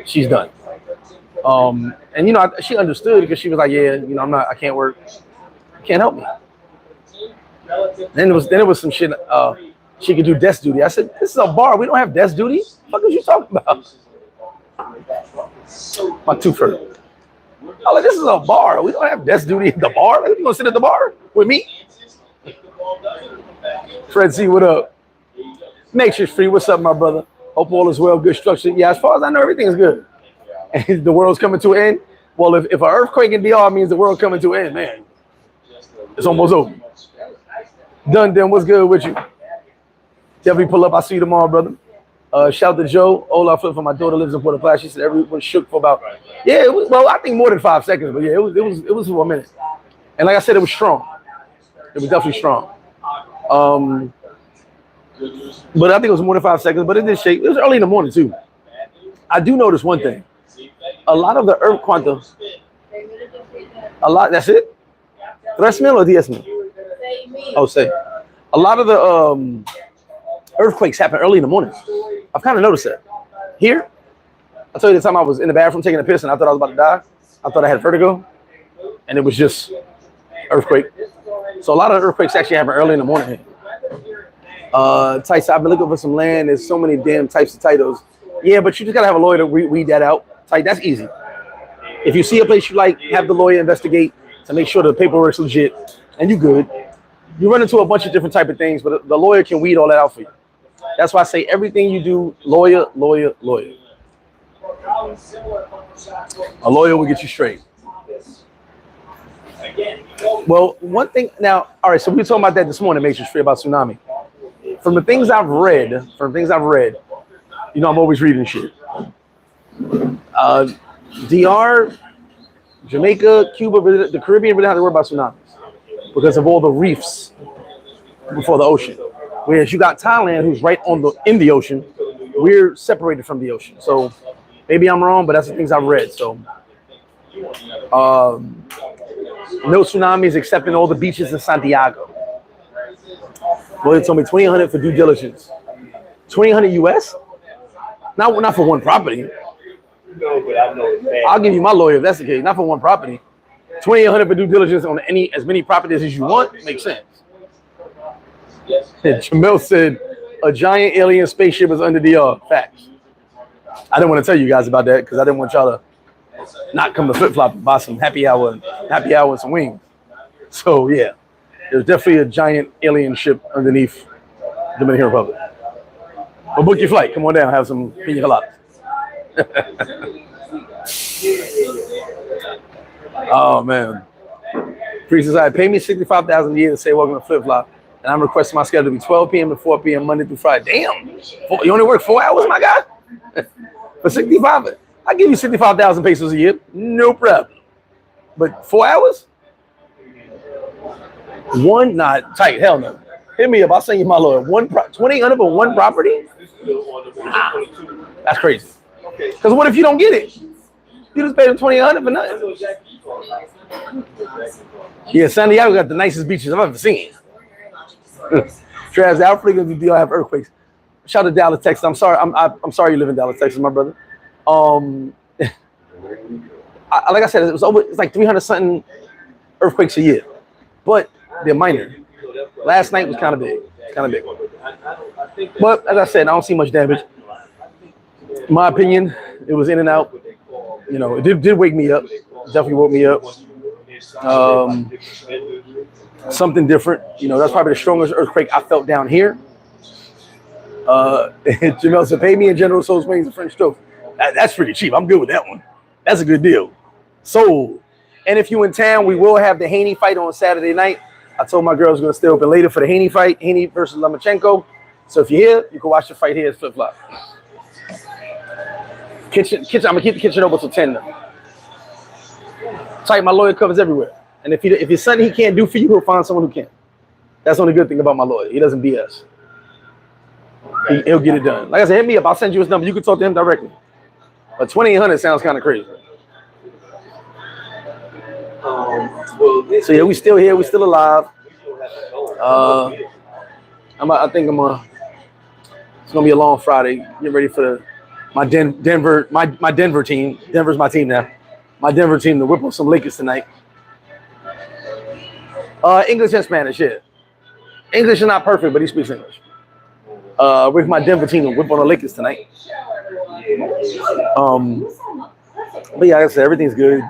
She's done. And you know, she understood because she was like, yeah, you know, I can't work. You can't help me. Then it was some shit. She could do desk duty. I said, this is a bar. We don't have desk duty. What are you talking about? My tooth hurt. I'm like, this is a bar. We don't have desk duty at the bar. Like, you gonna sit at the bar with me? Fred C, what up? Nature's free. What's up, my brother? Hope all is well. Good structure. Yeah, as far as I know, everything is good. And the world's coming to an end. Well, if an earthquake in DR means the world coming to an end, man, it's almost over. Done. What's good with you? Definitely pull up. I'll see you tomorrow, brother. Shout to Joe. Ola Flip for my daughter lives in Puerto. She said everyone shook for about, I think more than 5 seconds, but yeah, it was for a minute. And like I said, it was strong. It was definitely strong. But I think it was more than 5 seconds, but it did shake. It was early in the morning too. I do notice one thing. A lot of the earth quanta, that's it? Tres mil or 10 mil? Oh, say. A lot of the earthquakes happen early in the morning. I've kind of noticed that. Here, I'll tell you the time I was in the bathroom taking a piss and I thought I was about to die. I thought I had vertigo, and it was just earthquake. So a lot of earthquakes actually happen early in the morning here. I've been looking for some land. There's so many damn types of titles. Yeah, but you just got to have a lawyer to weed that out. That's easy. If you see a place you like, have the lawyer investigate to make sure the paperwork's legit, and you good. You run into a bunch of different type of things, but the lawyer can weed all that out for you. That's why I say everything you do, lawyer. A lawyer will get you straight. Well, one thing now, all right, so we were talking about that this morning, Matrix Free, about tsunami. From the things I've read, you know, I'm always reading shit. DR, Jamaica, Cuba, the Caribbean really don't have to worry about tsunamis because of all the reefs before the ocean. Whereas you got Thailand, who's right in the ocean. We're separated from the ocean. So maybe I'm wrong, but that's the things I've read. So No tsunamis except in all the beaches in Santiago. Lawyer told me 2,800 for due diligence. 2,800 US? Not for one property. No, but I know it's bad. I'll give you my lawyer if that's the case. Not for one property. 2,800 for due diligence on as many properties as you want makes sense. Jamel said a giant alien spaceship is under DR. Facts. I didn't want to tell you guys about that because I didn't want y'all to not come to FlipFlop and buy some happy hour and some wings. So yeah, there's definitely a giant alien ship underneath Dominican Republic. Well, book your flight. Come on down. Have some pina coladas. Oh man. Priest says, pay me $65,000 a year to say welcome to FlipFlop, and I'm requesting my schedule to be 12 p.m. to 4 p.m. Monday through Friday. Damn, you only work 4 hours, my guy? For 65, I give you 65,000 pesos a year, no problem. But 4 hours? One, not tight. Hell no. Hit me up. I'll send you my lawyer. 2,800 for one property? Nah, that's crazy. Because what if you don't get it? You just paid them 2,800 for nothing. Yeah, Santiago got the nicest beaches I've ever seen. Travis, the Africa do have earthquakes. Shout out to Dallas, Texas. I'm sorry. I'm sorry you live in Dallas, Texas, my brother. Like I said, it's like 300 something earthquakes a year, but they're minor. Last night was kind of big. But as I said, I don't see much damage. In my opinion, it was in and out. You know, it did wake me up. Definitely woke me up. Something different. You know, that's probably the strongest earthquake I felt down here. Jamel said, pay me in General Soul's wings and French toast. That's pretty cheap. I'm good with that one. That's a good deal. Sold. And if you in town, we will have the Haney fight on Saturday night. I told my girls going to stay open later for the Haney fight, Haney versus Lomachenko. So if you're here, you can watch the fight here at FlipFlop. Kitchen. I'm gonna keep the kitchen open till 10 now. Tight, my lawyer covers everywhere. And if it's something he can't do for you, he'll find someone who can. That's the only good thing about my lawyer. He doesn't BS. He'll get it done. Like I said, hit me up. I'll send you his number. You can talk to him directly. But 2,800 sounds kind of crazy. So yeah, we still here. We still alive. It's gonna be a long Friday. Get ready for my Denver team. Denver's my team now. My Denver team to whip on some Lakers tonight. English and Spanish, yeah. English is not perfect, but he speaks English. With my Denver team to whip on the Lakers tonight. But yeah, like I said, everything's good.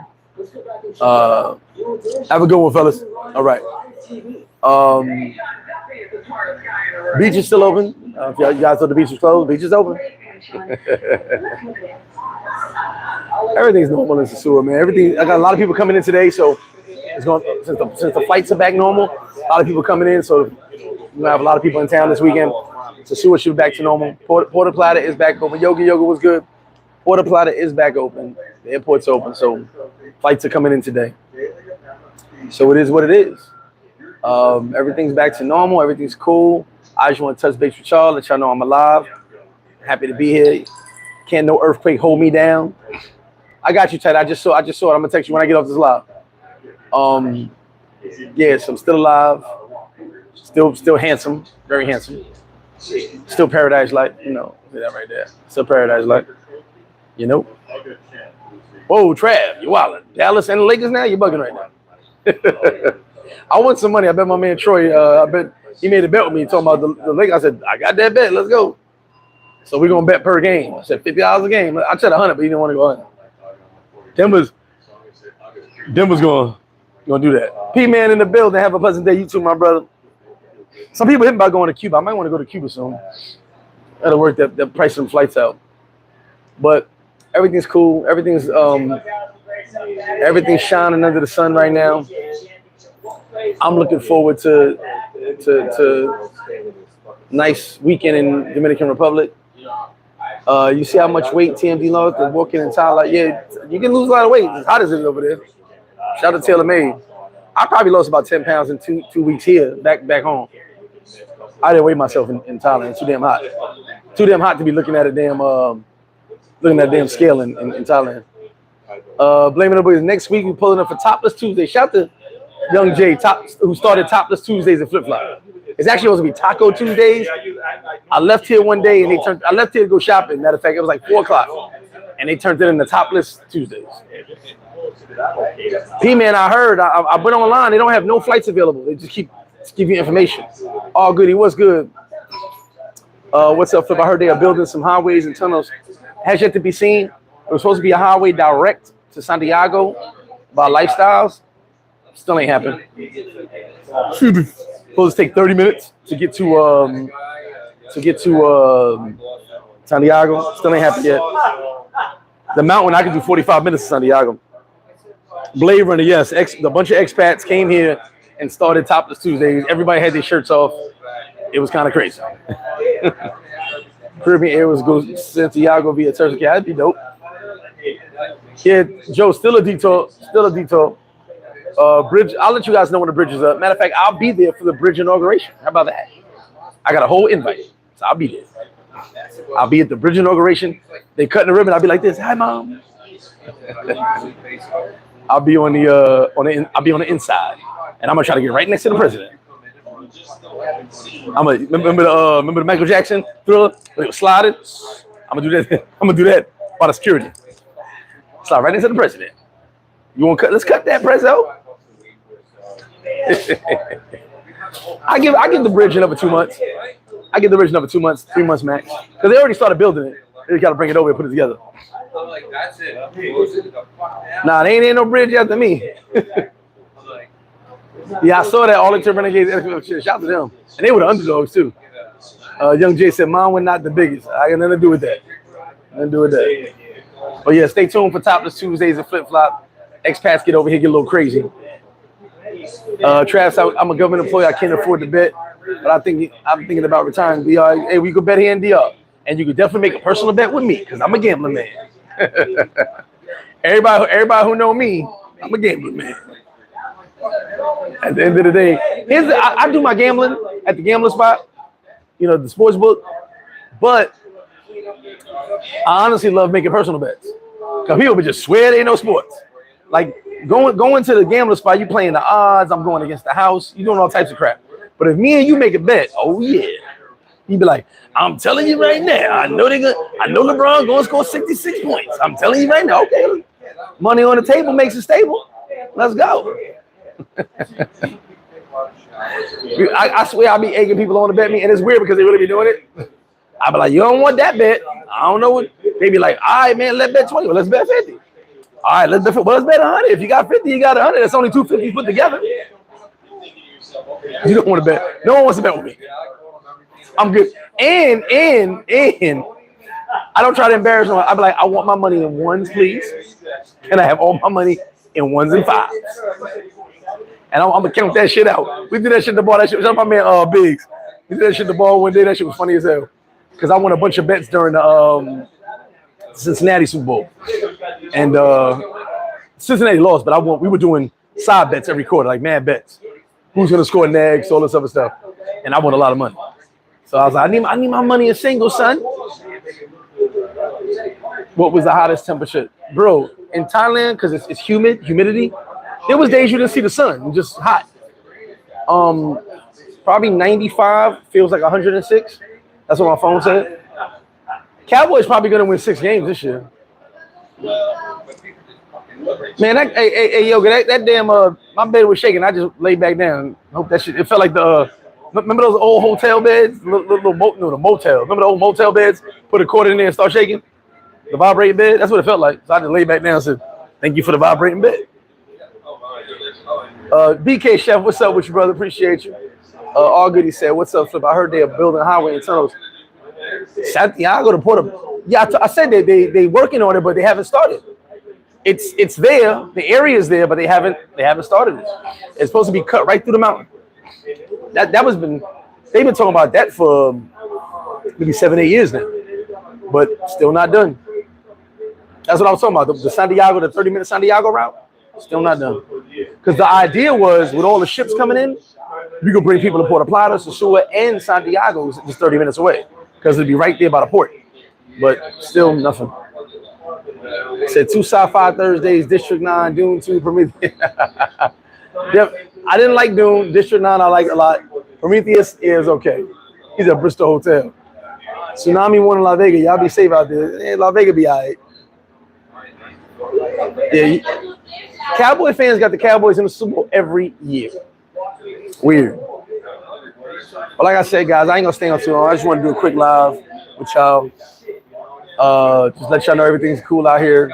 Have a good one, fellas. All right. Beach is still open. If you guys thought the beach was closed, beach is open. Everything's normal in Sosua, man. Everything. I got a lot of people coming in today, so it's going since the flights are back normal. A lot of people coming in, so we have a lot of people in town this weekend. Sosua should be back to normal. Puerto Plata is back open. Yoga was good. Puerto Plata is back open. The airport's open, so flights are coming in today. So it is what it is. Everything's back to normal. Everything's cool. I just want to touch base with y'all, let y'all know I'm alive. Happy to be here. Can't no earthquake hold me down. I got you, Ted. I just saw it. I'm gonna text you when I get off this live. Yeah, so I'm still alive. Still handsome, very handsome. Still paradise life, you know. See that right there. Still paradise life. You know. Whoa, Trav, you wildin'. Dallas and the Lakers now? You're bugging right now. I want some money. I bet my man Troy, I bet he made a bet with me talking about the Lakers. I said, I got that bet. Let's go. So we're going to bet per game. I said $50 a game. I said 100, but he didn't want to go in. Denver's going to do that. P-Man in the building. Have a pleasant day. You too, my brother. Some people hit about going to Cuba. I might want to go to Cuba soon. That'll work that price some flights out. But everything's cool. Everything's shining under the sun right now. I'm looking forward to nice weekend in Dominican Republic. You see how much weight TMD lost and walking in Thailand. Yeah, you can lose a lot of weight. It's hot as it is over there. Shout out to Taylor Made. I probably lost about 10 pounds in two weeks here, back home. I didn't weigh myself in Thailand. It's too damn hot. Too damn hot to be looking at a damn scale in Thailand. Blaming the boys. Next week we pulling up for Topless Tuesday. Shout to Young Jay, who started Topless Tuesdays at FlipFlop. It's actually supposed to be Taco Tuesdays. I left here one day and I left here to go shopping. Matter of fact, it was like 4 o'clock. And they turned it into Topless Tuesdays. P-Man, I heard, I went online, they don't have no flights available. They just give you information. All goody, what's good? What's up, Flip? I heard they are building some highways and tunnels. Has yet to be seen. It was supposed to be a highway direct to Santiago by Lifestyles. Still ain't happened. Supposed to take 30 minutes to get to Santiago. Still ain't happened yet. The mountain, I could do 45 minutes to Santiago. Blade Runner, yes. A bunch of expats came here and started Topless Tuesdays. Everybody had their shirts off. It was kind of crazy. Caribbean Airways goes Santiago via Turkey. That'd be dope. Yeah, Joe, still a detour. Bridge. I'll let you guys know when the bridge is up. Matter of fact, I'll be there for the bridge inauguration. How about that? I got a whole invite, so I'll be there. I'll be at the bridge inauguration. They cutting the ribbon. I'll be like this. Hi, mom. I'll be on the inside, and I'm gonna try to get right next to the president. Remember the Michael Jackson Thriller when it was sliding. I'm gonna do that. I'm gonna do that by the security. Slide right next to the president. You want to cut? Let's cut that, Prezzo. I give the bridge another 2 months. I give the bridge another 2 months, 3 months max, because they already started building it. They just got to bring it over and put it together. Nah, they ain't no bridge after me. Yeah, I saw that Arlington Renegades. Shout out to them, and they were the underdogs too. Young Jay said, "Mine were not the biggest. I got nothing to do with that. Nothing to do with that." But yeah, stay tuned for Topless Tuesdays and FlipFlop. Expats get over here, get a little crazy. Travis, I'm a government employee. I can't afford to bet, but I'm thinking about retiring. DR. Hey, we could bet here in DR, and you could definitely make a personal bet with me because I'm a gambling man. everybody who know me, I'm a gambling man. At the end of the day, I do my gambling at the gambling spot, the sports book, but I honestly love making personal bets because people would just swear they ain't no sports. Like going to the gambling spot, you playing the odds. I'm going against the house. You doing all types of crap. But if me and you make a bet, oh yeah, you'd be like, I'm telling you right now. I know LeBron going to score 66 points. I'm telling you right now. Okay, money on the table makes it stable. Let's go. I swear I'll be egging people on to bet me, and it's weird because they really be doing it. I'll be like, you don't want that bet. I don't know what. They be like, all right, man, let's bet 20. Well, let's bet 50. All right, let's bet 100. If you got 50, you got 100. That's only 250 put together. You don't want to bet. No one wants to bet with me. I'm good. And I don't try to embarrass no one. I be like, I want my money in ones, please. And I have all my money in ones and fives. And I'm gonna count that shit out. We did that shit at the bar. That shit was my man Biggs. We did that shit at the bar one day. That shit was funny as hell. Because I won a bunch of bets during the Cincinnati Super Bowl. And Cincinnati lost, but we were doing side bets every quarter, like mad bets. Who's gonna score next, all this other stuff. And I won a lot of money. So I was like, I need my money in singles, son. What was the hottest temperature? Bro, in Thailand, because it's humidity, there was days you didn't see the sun. It was just hot. Probably 95, feels like 106. That's what my phone said. Cowboys probably gonna win 6 games this year. Man, that damn my bed was shaking. I just laid back down. Hope that shit. It felt like remember those old hotel beds? The motel. Remember the old motel beds? Put a quarter in there and start shaking. The vibrating bed. That's what it felt like. So I just laid back down and said, "Thank you for the vibrating bed." BK Chef, what's up with you, brother? Appreciate you. All Goody said, "What's up, Flip? I heard they are building highway and tunnels. Santiago to Puerto." Yeah, I said they working on it, but they haven't started. It's there. The area is there, but they haven't started it. It's supposed to be cut right through the mountain. They've been talking about that for maybe 7-8 years now, but still not done. That's what I was talking about. The Santiago, the 30-minute Santiago route, still not done. Because the idea was with all the ships coming in, you could bring people to Puerto Plata, Sosua, and Santiago just 30 minutes away because it'd be right there by the port. But still nothing. Said 2 Sci-Fi Thursdays, District 9, Dune 2, Prometheus. I didn't like Dune. District 9 I liked a lot. Prometheus is okay. He's at Bristol Hotel. Tsunami 1 in La Vega. Y'all be safe out there. La Vega be all right. Yeah, Cowboy fans got the Cowboys in the Super Bowl every year. Weird. But like I said, guys, I ain't gonna stay on too long. I just want to do a quick live with y'all. Just let y'all know everything's cool out here.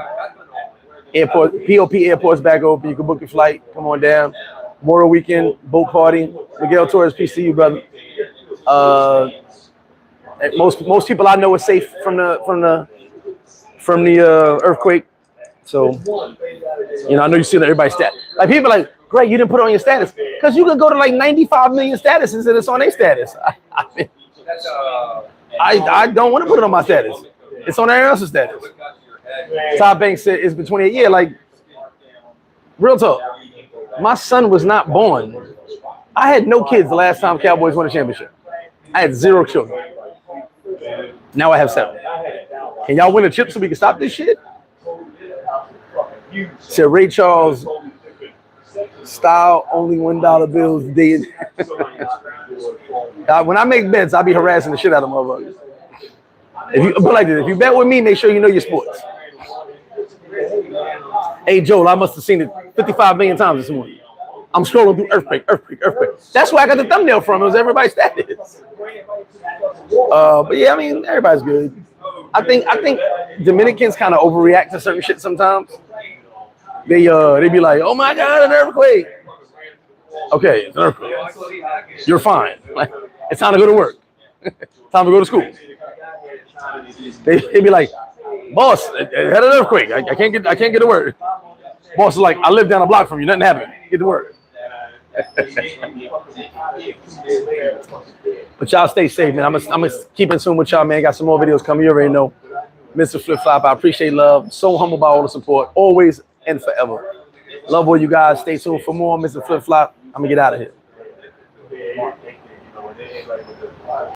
Airport, POP airport's back open. You can book your flight. Come on down. Memorial weekend, boat party. Miguel Torres, peace to you, brother. Most people I know are safe from the earthquake. So, you know, I know you see that everybody's stat. Like people are like, Greg, you didn't put it on your status because you could go to like 95 million statuses and it's on their status. I don't want to put it on my status. It's on everyone else's status. Todd Banks said it's been 28 years. Like, real talk. My son was not born. I had no kids the last time Cowboys won a championship. I had 0 children. Now I have 7. Can y'all win a chip so we can stop this shit? Said Ray Charles, style only $1 bills. When I make bets, I'll be harassing the shit out of motherfuckers. If you bet with me, make sure you know your sports. Hey, Joel, I must have seen it 55 million times this morning. I'm scrolling through earthquake. That's where I got the thumbnail from. It was everybody's status. But yeah, I mean, everybody's good. I think Dominicans kind of overreact to certain shit sometimes. They be like, oh my God, an earthquake. Okay, it's an earthquake. You're fine. Like, it's time to go to work. Time to go to school. They be like, boss, it had an earthquake. I can't get to work. Boss is like, I live down a block from you. Nothing happened. Get to work. But y'all stay safe, man. I'm gonna keep in tune with y'all, man. Got some more videos coming. You already know. MrFlipFlop, I appreciate love. So humble by all the support. Always and forever. Love all you guys. Stay tuned for more. MrFlipFlop. I'm gonna get out of here.